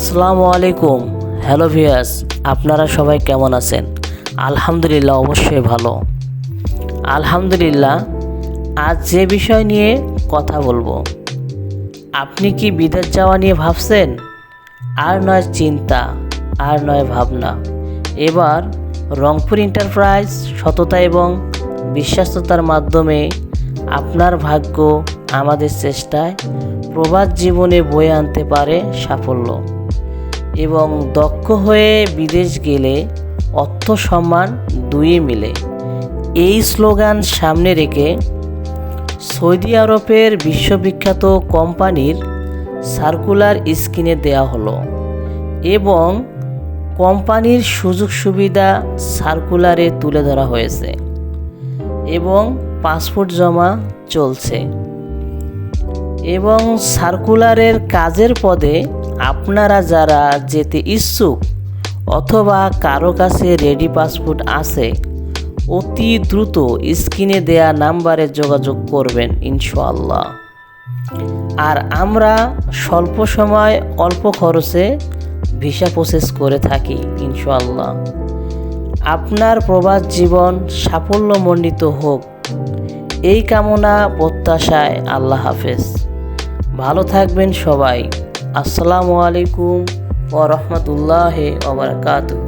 আসসালামু আলাইকুম। Hello viewers, আপনারা সবাই কেমন আছেন? আলহামদুলিল্লাহ, অবশ্যই ভালো। আলহামদুলিল্লাহ, আজ যে বিষয় নিয়ে কথা বলবো, আপনি কি বিদেশ যাওয়া নিয়ে ভাবছেন? আর নয় চিন্তা, আর নয় ভাবনা। এবার রংপুর এন্টারপ্রাইজ সততা এবং বিশ্বাসতার মাধ্যমে আপনার ভাগ্য আমাদের চেষ্টায় প্রবাস জীবনে বয়ে আনতে পারে সাফল্য। এবং দক্ষ হয়ে বিদেশ গেলে অর্থ সম্মান দুইয়ে মিলে, এই স্লোগান সামনে রেখে সৌদি আরবের বিশ্ববিখ্যাত কোম্পানির সার্কুলার স্ক্রিনে দেওয়া হলো এবং কোম্পানির সুযোগ সুবিধা সার্কুলারে তুলে ধরা হয়েছে এবং পাসপোর্ট জমা চলছে। এবং সার্কুলারের কাজের পদে আপনারা যারা যেতে ইচ্ছুক অথবা কারো কাছে রেডি পাসপোর্ট আছে, অতি দ্রুত স্ক্রিনে দেয়া নাম্বারে যোগাযোগ করবেন ইনশাআল্লাহ। আর আমরা স্বল্প সময় অল্প খরচে ভিসা প্রসেস করে থাকি ইনশাআল্লাহ। আপনার প্রবাস জীবন সাফল্যমণ্ডিত হোক, এই কামনা প্রত্যাশায় আল্লাহ হাফেজ। ভালো থাকবেন সবাই। আসসালামু আলাইকুম ওয়া রাহমাতুল্লাহি ওয়া বারাকাতুহু।